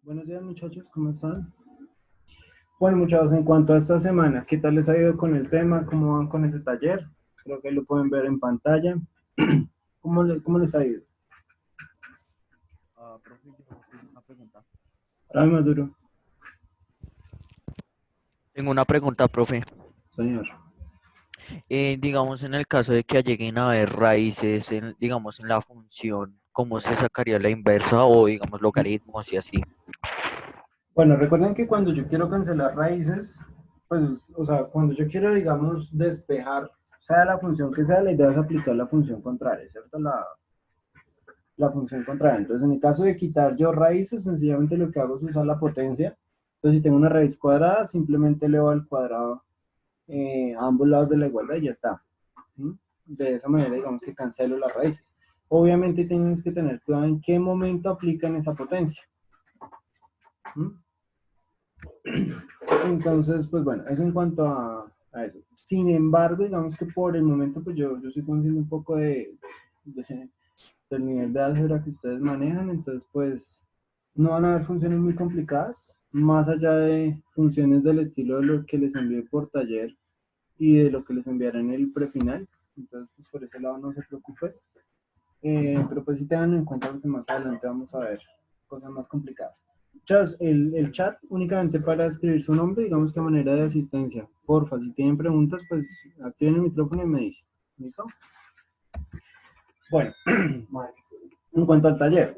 Buenos días muchachos, ¿cómo están? Bueno muchachos, en cuanto a esta semana, ¿qué tal les ha ido con el tema? ¿Cómo van con ese taller? Creo que lo pueden ver en pantalla. ¿Cómo les ha ido? Profe, yo tengo una pregunta. Ahora más duro, Tengo una pregunta, profe. señor. Digamos, en el caso de que lleguen a haber raíces, digamos, en la función, ¿cómo se sacaría la inversa o, digamos, logaritmos y así? Bueno, recuerden que cuando yo quiero cancelar raíces, pues, o sea, cuando yo quiero, digamos, despejar, sea la función que sea, la idea es aplicar la función contraria, ¿cierto? La función contraria. Entonces, en el caso de quitar yo raíces, sencillamente lo que hago es usar la potencia. Entonces, si tengo una raíz cuadrada, simplemente elevo al cuadrado a ambos lados de la igualdad y ya está. ¿Mm? De esa manera, digamos que cancelo las raíces. Obviamente tienes que tener cuidado en qué momento aplican esa potencia. ¿Mm? Entonces, pues bueno, eso en cuanto a eso. Sin embargo, digamos que por el momento, pues yo soy consciente un poco del nivel de álgebra que ustedes manejan, entonces pues no van a haber funciones muy complicadas, más allá de funciones del estilo de lo que les envié por taller y de lo que les enviaré en el prefinal. Entonces, pues por ese lado no se preocupe. Pero pues sí tengan en cuenta que más adelante vamos a ver cosas más complicadas. Chavos, el chat únicamente para escribir su nombre, digamos que a manera de asistencia. Porfa, si tienen preguntas, pues activen el micrófono y me dicen. ¿Listo? Bueno, en cuanto al taller,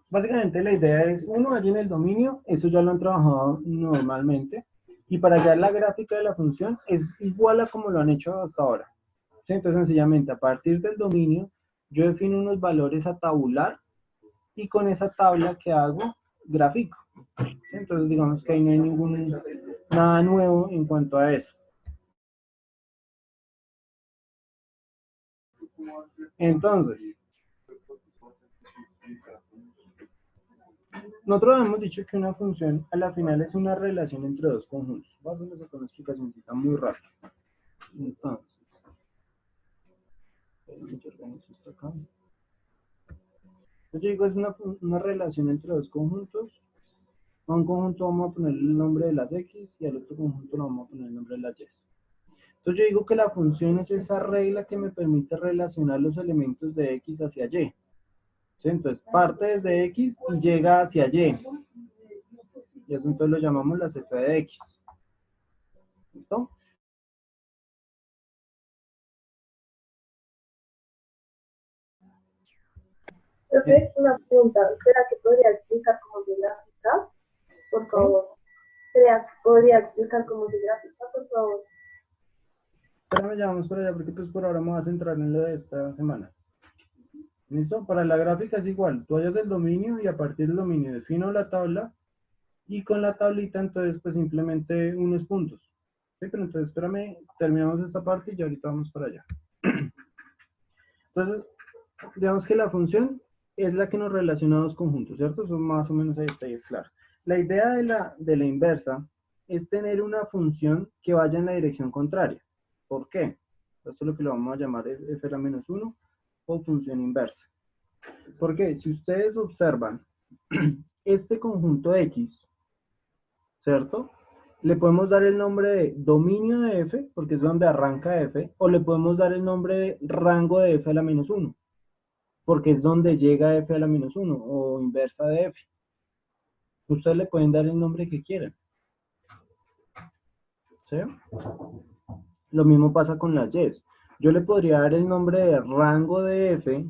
básicamente la idea es, uno, allí en el dominio, eso ya lo han trabajado normalmente, y para allá la gráfica de la función es igual a como lo han hecho hasta ahora. ¿Sí? Entonces, sencillamente, a partir del dominio, yo defino unos valores a tabular y con esa tabla que hago, gráfico. ¿Sí? Entonces, digamos que ahí no hay nada nuevo en cuanto a eso. Entonces, nosotros hemos dicho que una función a la final es una relación entre dos conjuntos. Vamos a hacer una explicación muy rápida. Entonces, yo digo es una relación entre dos conjuntos. A un conjunto vamos a poner el nombre de las X y al otro conjunto le vamos a poner el nombre de las Y. Entonces yo digo que la función es esa regla que me permite relacionar los elementos de X hacia Y. ¿Sí? Entonces parte desde X y llega hacia Y. Y eso entonces lo llamamos las f de X. ¿Listo? Profe, una pregunta. ¿Será que podría explicar cómo se grafica? Por favor. ¿Podría explicar cómo se grafica, por favor? Espérame, ya vamos por allá porque pues por ahora me voy a centrar en lo de esta semana. ¿Listo? Para la gráfica es igual. Tú hallas el dominio y a partir del dominio defino la tabla y con la tablita entonces pues simplemente unos puntos. ¿Sí? Pero entonces espérame, terminamos esta parte y ya ahorita vamos para allá. Entonces, digamos que la función es la que nos relaciona a dos conjuntos, ¿cierto? Eso más o menos ahí está y es claro. La idea de la inversa es tener una función que vaya en la dirección contraria. ¿Por qué? Esto es lo que lo vamos a llamar f a menos 1 o función inversa. Porque si ustedes observan este conjunto X, ¿cierto? Le podemos dar el nombre de dominio de f, porque es donde arranca f, o le podemos dar el nombre de rango de f a la menos 1, porque es donde llega f a la menos 1, o inversa de f. Ustedes le pueden dar el nombre que quieran, ¿sí? Lo mismo pasa con las y. Yo le podría dar el nombre de rango de f,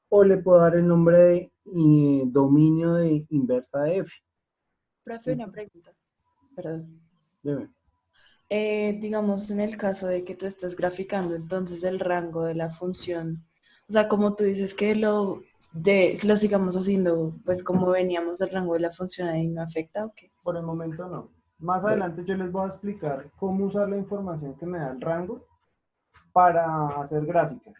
o le puedo dar el nombre de dominio de inversa de f. Profe, una pregunta, perdón. Debe. Digamos, en el caso de que tú estés graficando entonces el rango de la función, o sea, como tú dices que lo sigamos haciendo, pues como veníamos el rango de la función ahí no afecta, ¿o qué? Por el momento no. Más Bueno, adelante yo les voy a explicar cómo usar la información que me da el rango para hacer gráficas,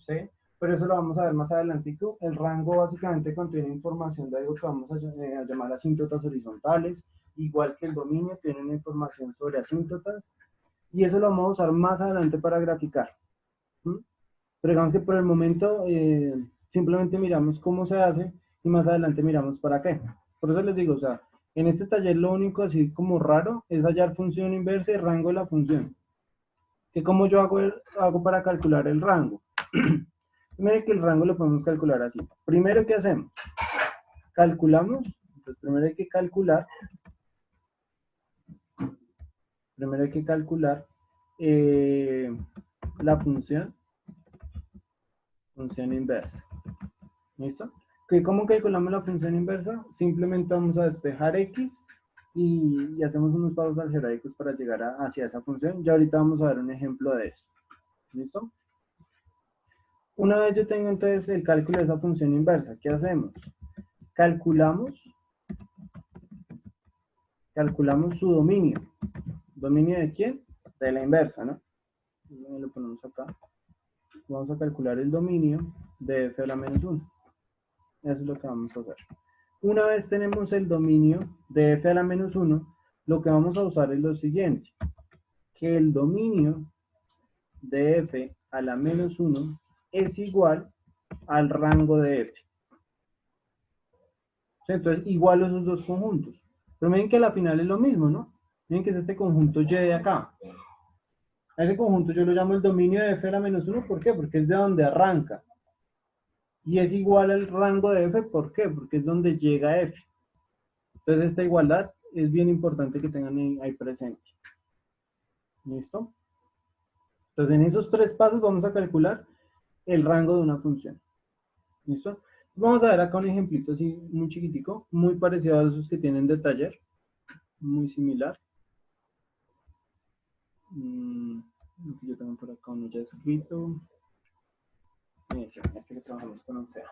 ¿sí? Pero eso lo vamos a ver más adelantico. El rango básicamente contiene información de algo que vamos a llamar asíntotas horizontales, igual que el dominio tiene una información sobre asíntotas, y eso lo vamos a usar más adelante para graficar. ¿Sí? Pero digamos que por el momento simplemente miramos cómo se hace y más adelante miramos para qué. Por eso les digo, o sea, en este taller lo único así como raro es hallar función inversa y rango de la función. ¿Que cómo yo hago para calcular el rango? Miren que el rango lo podemos calcular así. Primero, ¿qué hacemos? Calculamos, entonces primero hay que calcular la función inversa. ¿Listo? ¿Cómo calculamos la función inversa? Simplemente vamos a despejar x y hacemos unos pasos algebraicos para llegar hacia esa función. Ya ahorita vamos a ver un ejemplo de eso. ¿Listo? Una vez yo tengo entonces el cálculo de esa función inversa, ¿qué hacemos? Calculamos su dominio. ¿Dominio de quién? De la inversa, ¿no? Lo ponemos acá. Vamos a calcular el dominio de f a la menos 1. Eso es lo que vamos a hacer. Una vez tenemos el dominio de f a la menos 1, lo que vamos a usar es lo siguiente. Que el dominio de f a la menos 1 es igual al rango de f. Entonces, igual esos dos conjuntos. Pero miren que a la final es lo mismo, ¿no? Miren que es este conjunto y de acá. A ese conjunto yo lo llamo el dominio de f a la menos 1. ¿Por qué? Porque es de donde arranca. Y es igual al rango de f. ¿Por qué? Porque es donde llega f. Entonces, esta igualdad es bien importante que tengan ahí presente. ¿Listo? Entonces, en esos tres pasos vamos a calcular el rango de una función. ¿Listo? Vamos a ver acá un ejemplito así muy chiquitico, muy parecido a esos que tienen de taller, muy similar. Yo tengo por acá uno ya escrito. Este que trabajamos con ONCEA.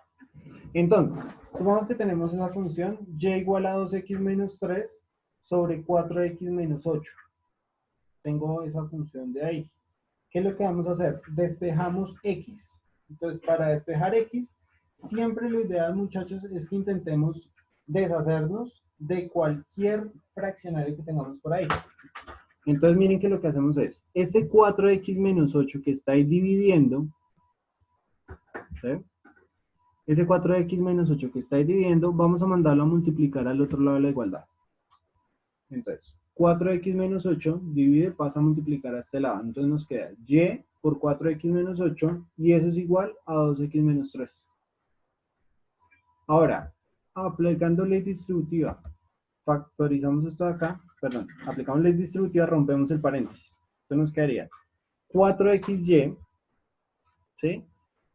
Entonces, supongamos que tenemos esa función y igual a 2x menos 3 sobre 4x menos 8. Tengo esa función de ahí. ¿Qué es lo que vamos a hacer? Despejamos x. Entonces, para despejar x, siempre lo ideal, muchachos, es que intentemos deshacernos de cualquier fraccionario que tengamos por ahí. Entonces, miren que lo que hacemos es, este 4x menos 8 que está ahí dividiendo, ¿sí? Ese 4x menos 8 que está ahí dividiendo, vamos a mandarlo a multiplicar al otro lado de la igualdad. Entonces, 4x menos 8 divide, pasa a multiplicar a este lado. Entonces nos queda y por 4x menos 8 y eso es igual a 2x menos 3. Ahora, aplicando ley distributiva, factorizamos esto de acá, perdón, aplicamos ley distributiva, rompemos el paréntesis. Entonces nos quedaría 4xy, ¿sí?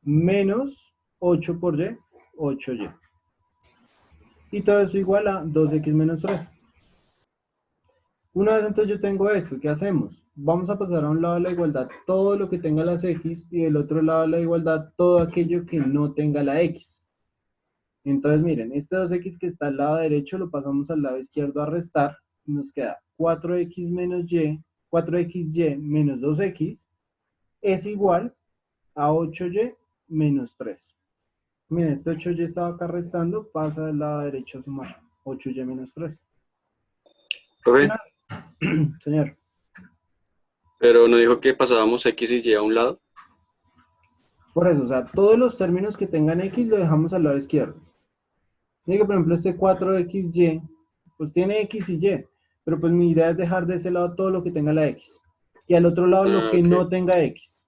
Menos 8 por y, 8y. Y todo eso igual a 2x menos 3. Una vez entonces yo tengo esto, ¿qué hacemos? Vamos a pasar a un lado de la igualdad todo lo que tenga las x y del otro lado de la igualdad todo aquello que no tenga la x. Entonces miren, este 2x que está al lado derecho lo pasamos al lado izquierdo a restar y nos queda 4x menos y, 4xy menos 2x es igual a 8y menos 3. Miren, este 8y estaba acá restando, pasa del lado derecho a sumar 8y menos 3. Profe, Señor. pero no dijo que pasábamos X y Y a un lado. Por eso, o sea, todos los términos que tengan X lo dejamos al lado izquierdo. Digo, por ejemplo, este 4xy, pues tiene X y Y, pero pues mi idea es dejar de ese lado todo lo que tenga la X. Y al otro lado lo que Ok. no tenga X.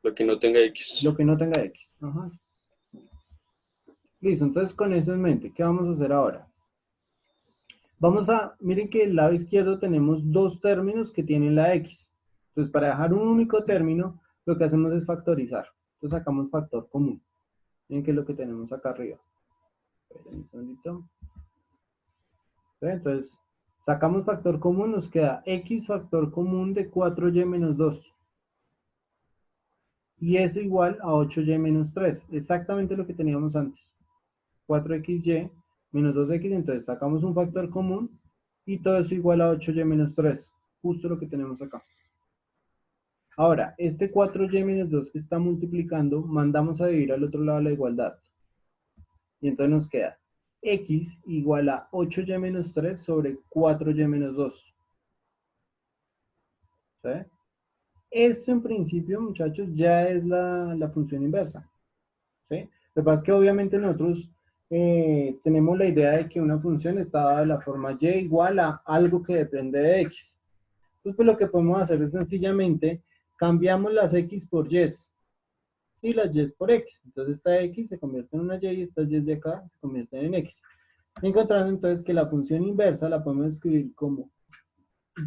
Lo que no tenga X. Lo que no tenga X. Ajá. Listo, entonces con eso en mente, ¿qué vamos a hacer ahora? Miren que del lado izquierdo tenemos dos términos que tienen la X. Entonces, para dejar un único término, lo que hacemos es factorizar. Entonces sacamos factor común. Miren que es lo que tenemos acá arriba. Esperen un segundito. Entonces, sacamos factor común, nos queda X factor común de 4y menos 2. Y eso igual a 8y menos 3. Exactamente lo que teníamos antes. 4xy menos 2x, entonces sacamos un factor común y todo eso igual a 8y menos 3. Justo lo que tenemos acá. Ahora, este 4y menos 2 que está multiplicando, mandamos a dividir al otro lado de la igualdad. Y entonces nos queda x igual a 8y menos 3 sobre 4y menos 2. ¿Sí? Esto en principio, muchachos, ya es la función inversa. ¿Sí? Lo que pasa es que obviamente nosotros tenemos la idea de que una función está dada de la forma y igual a algo que depende de x. Entonces, pues lo que podemos hacer es sencillamente cambiamos las x por y y las y por x. Entonces esta x se convierte en una y estas y de acá se convierten en x. Encontrando entonces que la función inversa la podemos escribir como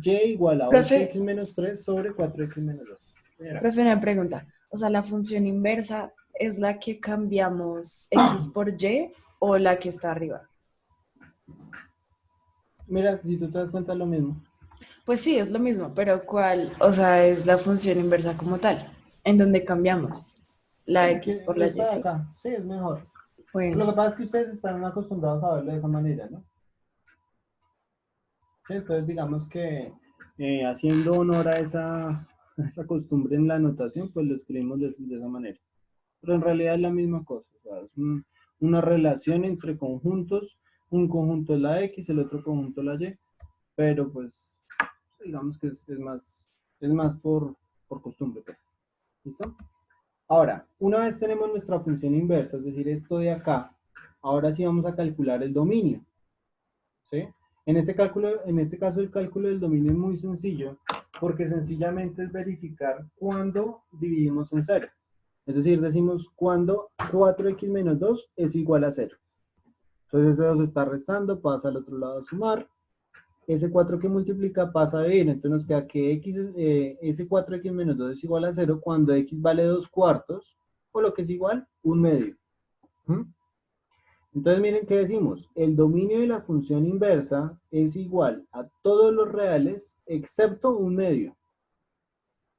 y igual a Profe, 8x menos 3 sobre 4x menos 2. Mira, profe, una pregunta. O sea, ¿la función inversa es la que cambiamos x por y o la que está arriba? mira, si tú te das cuenta es lo mismo. Pues sí, es lo mismo, pero ¿cuál? O sea, es la función inversa como tal, en donde cambiamos la x por la y, Está ¿sí? acá, sí, es mejor. Lo que Bueno, pasa es que ustedes están acostumbrados a verlo de esa manera, ¿no? Sí, entonces digamos que haciendo honor a esa costumbre en la anotación, pues lo escribimos de esa manera. Pero en realidad es la misma cosa, o sea, es una relación entre conjuntos, un conjunto es la X, el otro conjunto la Y, pero pues digamos que es más por costumbre, pues. ¿Listo? Ahora, una vez tenemos nuestra función inversa, es decir, esto de acá, ahora sí vamos a calcular el dominio. ¿Sí? En este caso el cálculo del dominio es muy sencillo porque sencillamente es verificar cuándo dividimos en 0. Es decir, decimos cuándo 4x menos 2 es igual a 0. Entonces ese 2 está restando, pasa al otro lado a sumar. Ese 4 que multiplica pasa a dividir. Entonces nos queda que ese 4x menos 2 es igual a 0 cuando x vale 2 cuartos, o lo que es igual, 1 medio. ¿Mm? Entonces miren qué decimos, el dominio de la función inversa es igual a todos los reales excepto un medio.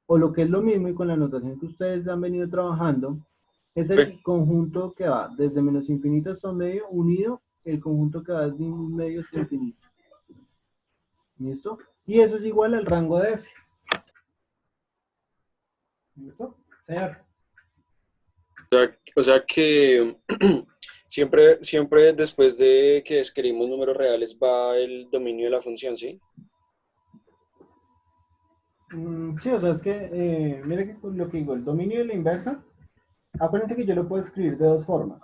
O lo que es lo mismo y con la notación que ustedes han venido trabajando, es el conjunto que va desde menos infinito hasta un medio unido el conjunto que va desde un medio hasta infinito. ¿Listo? Y eso es igual al rango de f. ¿Listo? Señor. O sea que siempre después de que escribimos números reales va el dominio de la función, ¿sí? Sí, o sea, es que, mire que con lo que digo, el dominio de la inversa, acuérdense que yo lo puedo escribir de dos formas.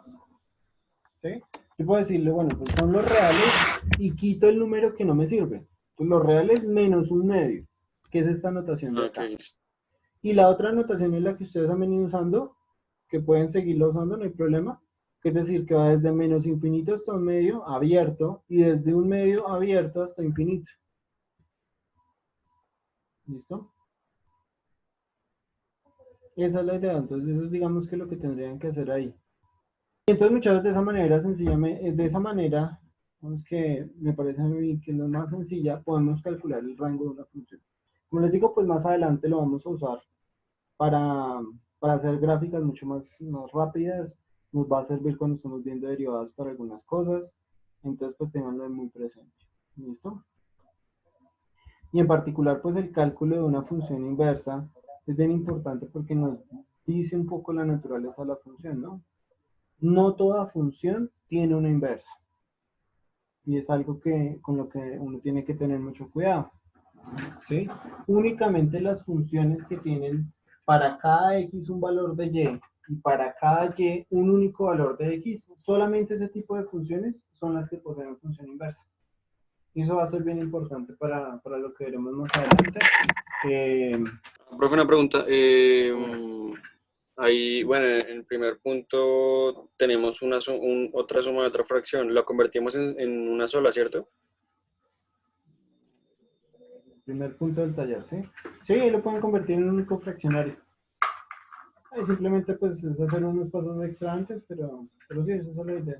¿Sí? Yo puedo decirle, bueno, pues son los reales y quito el número que no me sirve. Entonces, los reales menos un medio, que es esta notación de Ok. acá. Y la otra notación es la que ustedes han venido usando, que pueden seguirlo usando, no hay problema. Que es decir, que va desde menos infinito hasta un medio abierto y desde un medio abierto hasta infinito. ¿Listo? Esa es la idea. Entonces, eso es digamos que lo que tendrían que hacer ahí. Y entonces, muchachos, de esa manera, sencillamente, de esa manera, es que me parece a mí que es lo más sencilla, podemos calcular el rango de una función. Como les digo, pues más adelante lo vamos a usar para, para hacer gráficas mucho más rápidas. Nos va a servir cuando estamos viendo derivadas para algunas cosas. Entonces, pues tenganlo muy presente. ¿Listo? Y en particular, pues el cálculo de una función inversa es bien importante porque nos dice un poco la naturaleza de la función, ¿no? No toda función tiene una inversa. Y es algo con lo que uno tiene que tener mucho cuidado. ¿Sí? Únicamente las funciones que tienen para cada x un valor de y para cada y un único valor de x, solamente ese tipo de funciones son las que poseen función inversa. Y eso va a ser bien importante para lo que veremos más adelante. Profe, una pregunta. Ahí, bueno, en el primer punto tenemos otra suma de otra fracción. La convertimos en una sola, ¿cierto? Primer punto del taller, ¿sí? Sí, lo pueden convertir en un único fraccionario. Ahí simplemente pues es hacer unos pasos extra antes, pero sí, esa es la idea.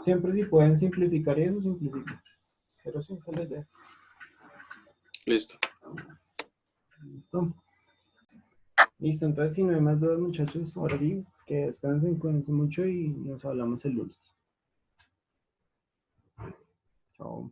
Siempre si pueden simplificar eso, simplifican. Pero sí, esa es la idea. Listo. Listo. Listo, entonces si no hay más dudas, muchachos, ahora sí, que descansen, cuídense mucho y nos hablamos el lunes. Chao.